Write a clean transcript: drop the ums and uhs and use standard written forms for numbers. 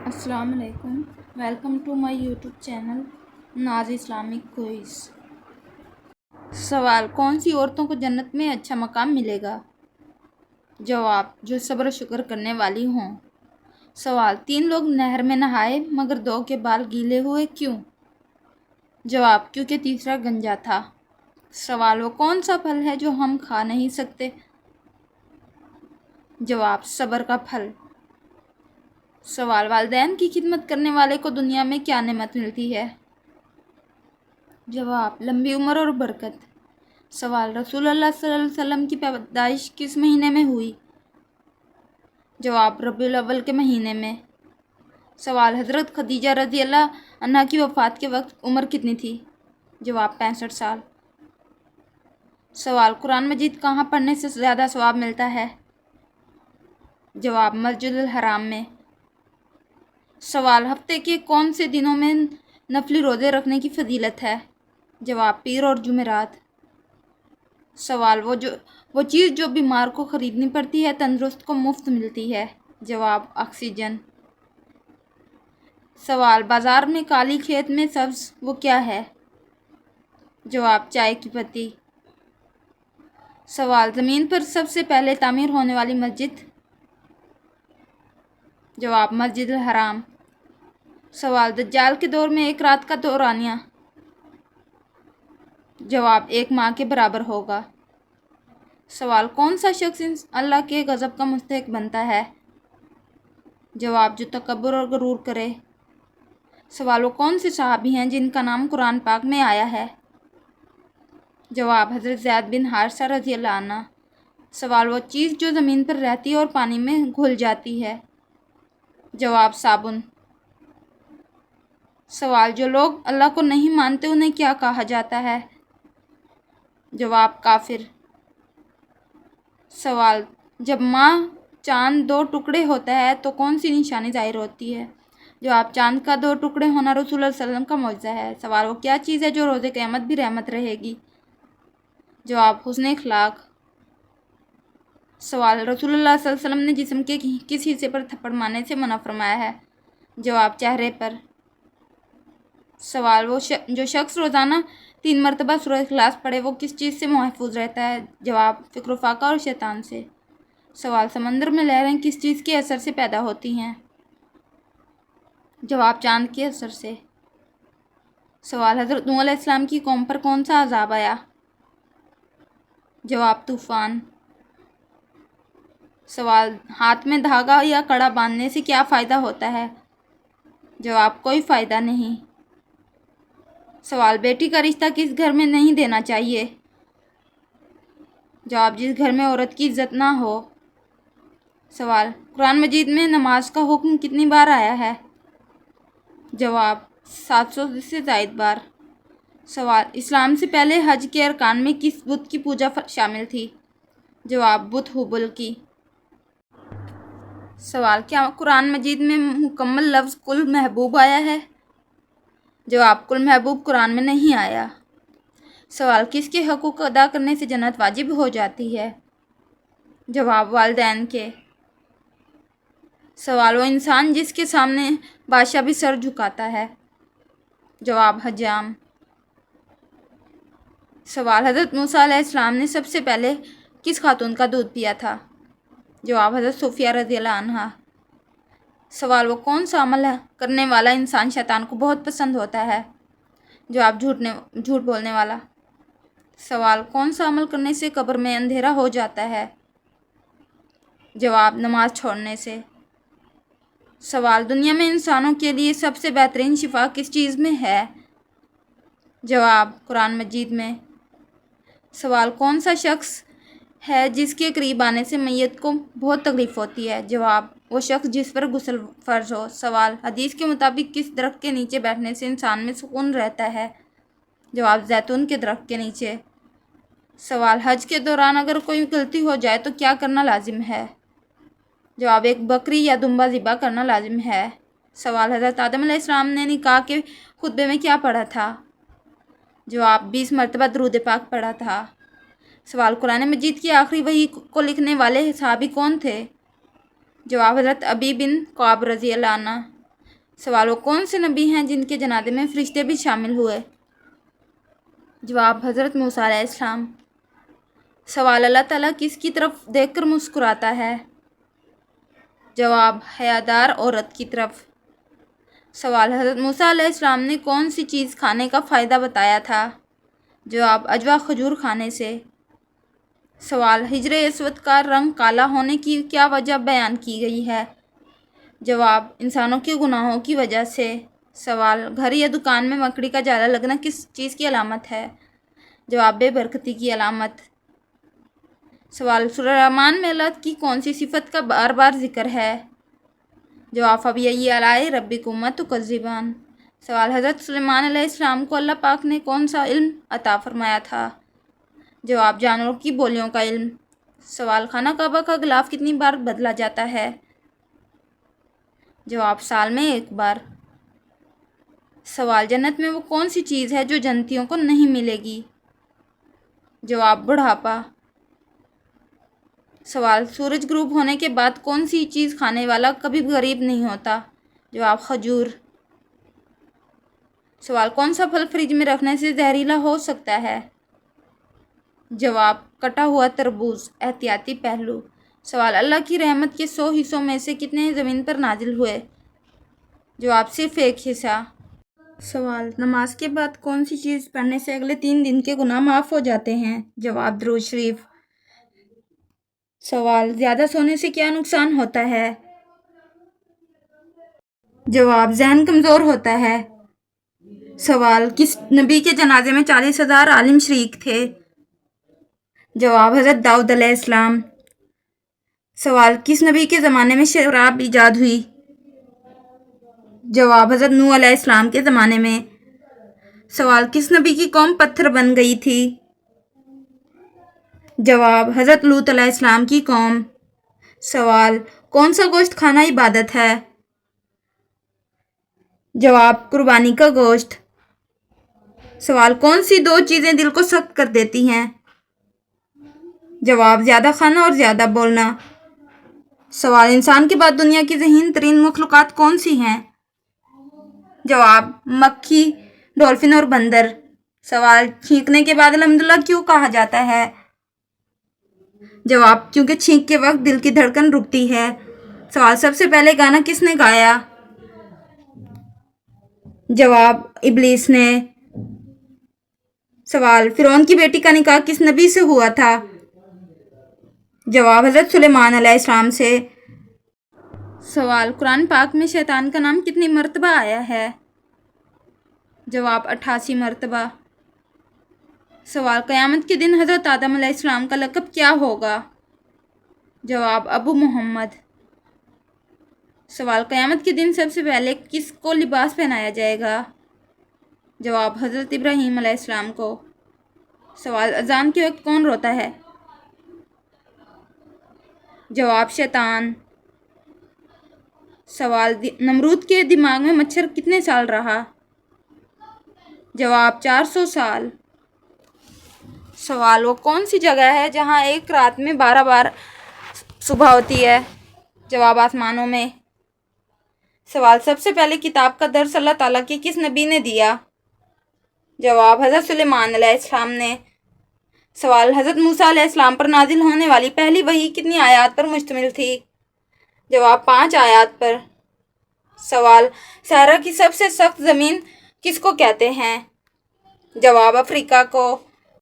السلام علیکم. Welcome to my YouTube channel Naz Islamic quiz. سوال: کون سی عورتوں کو جنت میں اچھا مقام ملے گا؟ جواب: جو صبر و شکر کرنے والی ہوں. سوال: 3 لوگ نہر میں نہائے مگر 2 کے بال گیلے ہوئے کیوں؟ جواب: کیونکہ تیسرا گنجا تھا. سوال: وہ کون سا پھل ہے جو ہم کھا نہیں سکتے؟ جواب: صبر کا پھل. سوال: والدین کی خدمت کرنے والے کو دنیا میں کیا نعمت ملتی ہے؟ جواب: لمبی عمر اور برکت. سوال: رسول اللہ صلی اللہ علیہ وسلم کی پیدائش کس مہینے میں ہوئی؟ جواب: ربیع الاول کے مہینے میں. سوال: حضرت خدیجہ رضی اللہ عنہا کی وفات کے وقت عمر کتنی تھی؟ جواب: 65 سال. سوال: قرآن مجید کہاں پڑھنے سے زیادہ ثواب ملتا ہے؟ جواب: مسجد الحرام میں. سوال: ہفتے کے کون سے دنوں میں نفلی روزے رکھنے کی فضیلت ہے؟ جواب: پیر اور جمعرات. سوال: وہ چیز جو بیمار کو خریدنی پڑتی ہے تندرست کو مفت ملتی ہے؟ جواب: آکسیجن. سوال: بازار میں کالی کھیت میں سبز وہ کیا ہے؟ جواب: چائے کی پتی. سوال: زمین پر سب سے پہلے تعمیر ہونے والی مسجد؟ جواب: مسجد الحرام. سوال: دجال کے دور میں ایک رات کا دورانیہ؟ جواب: 1 ماہ کے برابر ہوگا. سوال: کون سا شخص اللہ کے غضب کا مستحق بنتا ہے؟ جواب: جو تکبر اور غرور کرے. سوال: وہ کون سے صحابی ہیں جن کا نام قرآن پاک میں آیا ہے؟ جواب: حضرت زید بن حارثہ رضی اللہ عنہ. سوال: وہ چیز جو زمین پر رہتی ہے اور پانی میں گھل جاتی ہے؟ جواب: صابن. سوال: جو لوگ اللہ کو نہیں مانتے انہیں کیا کہا جاتا ہے؟ جواب: کافر. سوال: جب ماہ چاند 2 ٹکڑے ہوتا ہے تو کون سی نشانی ظاہر ہوتی ہے؟ جواب: چاند کا 2 ٹکڑے ہونا رسول اللہ صلی اللہ علیہ وسلم کا معجزہ ہے. سوال: وہ کیا چیز ہے جو روز قیامت بھی رحمت رہے گی؟ جواب: حسن اخلاق. سوال: رسول اللہ صلی اللہ علیہ وسلم نے جسم کے کس حصے پر تھپڑ مارنے سے منع فرمایا ہے؟ جواب: چہرے پر. سوال: جو شخص روزانہ 3 مرتبہ سورہ اخلاص پڑھے وہ کس چیز سے محفوظ رہتا ہے؟ جواب: فکر و فاقہ اور شیطان سے. سوال: سمندر میں لہریں کس چیز کے اثر سے پیدا ہوتی ہیں؟ جواب: چاند کے اثر سے. سوال: حضرت نوح علیہ السلام کی قوم پر کون سا عذاب آیا؟ جواب: طوفان. سوال: ہاتھ میں دھاگا یا کڑا باندھنے سے کیا فائدہ ہوتا ہے؟ جواب: کوئی فائدہ نہیں. سوال: بیٹی کا رشتہ کس گھر میں نہیں دینا چاہیے؟ جواب: جس گھر میں عورت کی عزت نہ ہو. سوال: قرآن مجید میں نماز کا حکم کتنی بار آیا ہے؟ جواب: 700 سے زائد بار. سوال: اسلام سے پہلے حج کے ارکان میں کس بت کی پوجا شامل تھی؟ جواب: بت حبل کی. سوال: کیا قرآن مجید میں مکمل لفظ کل محبوب آیا ہے؟ جواب: کل محبوب قرآن میں نہیں آیا. سوال: کس کے حقوق ادا کرنے سے جنت واجب ہو جاتی ہے؟ جواب: والدین کے. سوال: وہ انسان جس کے سامنے بادشاہ بھی سر جھکاتا ہے؟ جواب: حجام. سوال: حضرت موسیٰ علیہ السلام نے سب سے پہلے کس خاتون کا دودھ پیا تھا؟ جواب: حضرت صوفیہ رضی اللہ عنہا. سوال: وہ کون سا عمل کرنے والا انسان شیطان کو بہت پسند ہوتا ہے؟ جواب: جھوٹ بولنے والا. سوال: کون سا عمل کرنے سے قبر میں اندھیرا ہو جاتا ہے؟ جواب: نماز چھوڑنے سے. سوال: دنیا میں انسانوں کے لیے سب سے بہترین شفا کس چیز میں ہے؟ جواب: قرآن مجید میں. سوال: کون سا شخص ہے جس کے قریب آنے سے میت کو بہت تکلیف ہوتی ہے؟ جواب: وہ شخص جس پر غسل فرض ہو. سوال: حدیث کے مطابق کس درخت کے نیچے بیٹھنے سے انسان میں سکون رہتا ہے؟ جواب: زیتون کے درخت کے نیچے. سوال: حج کے دوران اگر کوئی غلطی ہو جائے تو کیا کرنا لازم ہے؟ جواب: ایک بکری یا دمبا ذبح کرنا لازم ہے. سوال: حضرت آدم علیہ السلام نے نکاح کے خطبے میں کیا پڑھا تھا؟ جواب: 20 مرتبہ درود پاک پڑھا تھا. سوال: قرآن مجید کی آخری وحی کو لکھنے والے صحابی کون تھے؟ جواب: حضرت ابی بن کعب رضی اللہ عنہ. سوال وہ کون سے نبی ہیں جن کے جنازے میں فرشتے بھی شامل ہوئے؟ جواب حضرت موسیٰ علیہ السلام۔ سوال اللہ تعالیٰ کس کی طرف دیکھ کر مسکراتا ہے؟ جواب حیادار عورت کی طرف۔ سوال حضرت موسیٰ علیہ السلام نے کون سی چیز کھانے کا فائدہ بتایا تھا؟ جواب اجوا کھجور کھانے سے۔ سوال حجر اسود کا رنگ کالا ہونے کی کیا وجہ بیان کی گئی ہے؟ جواب انسانوں کے گناہوں کی وجہ سے۔ سوال گھر یا دکان میں مکڑی کا جالا لگنا کس چیز کی علامت ہے؟ جواب بے برکتی کی علامت۔ سوال سورہ رحمان میں اللہ کی کون سی صفت کا بار بار ذکر ہے؟ جواب فبأي آلاء ربكما تكذبان۔ سوال حضرت سلیمان علیہ السلام کو اللہ پاک نے کون سا علم عطا فرمایا تھا؟ جواب جانوروں کی بولیوں کا علم۔ سوال خانہ کعبہ کا غلاف کتنی بار بدلا جاتا ہے؟ جواب سال میں 1 بار۔ سوال جنت میں وہ کون سی چیز ہے جو جنتیوں کو نہیں ملے گی؟ جواب بڑھاپا۔ سوال سورج غروب ہونے کے بعد کون سی چیز کھانے والا کبھی غریب نہیں ہوتا؟ جواب کھجور۔ سوال کون سا پھل فریج میں رکھنے سے زہریلا ہو سکتا ہے؟ جواب کٹا ہوا تربوز۔ احتیاطی پہلو۔ سوال اللہ کی رحمت کے 100 حصوں میں سے کتنے زمین پر نازل ہوئے؟ جواب صرف 1 حصہ۔ سوال نماز کے بعد کون سی چیز پڑھنے سے اگلے 3 دن کے گناہ معاف ہو جاتے ہیں؟ جواب درود شریف۔ سوال زیادہ سونے سے کیا نقصان ہوتا ہے؟ جواب ذہن کمزور ہوتا ہے۔ سوال کس نبی کے جنازے میں 40,000 عالم شریک تھے؟ جواب حضرت داؤد علیہ السلام۔ سوال کس نبی کے زمانے میں شراب ایجاد ہوئی؟ جواب حضرت نوح علیہ السلام کے زمانے میں۔ سوال کس نبی کی قوم پتھر بن گئی تھی؟ جواب حضرت لوط علیہ السلام کی قوم۔ سوال کون سا گوشت کھانا عبادت ہے؟ جواب قربانی کا گوشت۔ سوال کون سی 2 چیزیں دل کو سخت کر دیتی ہیں؟ جواب زیادہ کھانا اور زیادہ بولنا۔ سوال انسان کے بعد دنیا کی ذہین ترین مخلوقات کون سی ہیں؟ جواب مکھی، ڈولفن اور بندر۔ سوال چھینکنے کے بعد الحمدللہ کیوں کہا جاتا ہے؟ جواب کیونکہ چھینک کے وقت دل کی دھڑکن رکتی ہے۔ سوال سب سے پہلے گانا کس نے گایا؟ جواب ابلیس نے۔ سوال فرعون کی بیٹی کا نکاح کس نبی سے ہوا تھا؟ جواب حضرت سلیمان علیہ السلام سے۔ سوال قرآن پاک میں شیطان کا نام کتنی مرتبہ آیا ہے؟ جواب 88 مرتبہ۔ سوال قیامت کے دن حضرت آدم علیہ السلام کا لقب کیا ہوگا؟ جواب ابو محمد۔ سوال قیامت کے دن سب سے پہلے کس کو لباس پہنایا جائے گا؟ جواب حضرت ابراہیم علیہ السلام کو۔ سوال اذان کے وقت کون روتا ہے؟ جواب شیطان۔ سوال نمرود کے دماغ میں مچھر کتنے سال رہا؟ جواب 400 سال۔ سوال وہ کون سی جگہ ہے جہاں ایک رات میں 12 بار صبح ہوتی ہے؟ جواب آسمانوں میں۔ سوال سب سے پہلے کتاب کا درس اللہ تعالیٰ کے کس نبی نے دیا؟ جواب حضرت سلیمان علیہ السلام نے۔ سوال حضرت موسیٰ علیہ السلام پر نازل ہونے والی پہلی وحی کتنی آیات پر مشتمل تھی؟ جواب 5 آیات پر۔ سوال صحرا کی سب سے سخت زمین کس کو کہتے ہیں؟ جواب افریقہ کو۔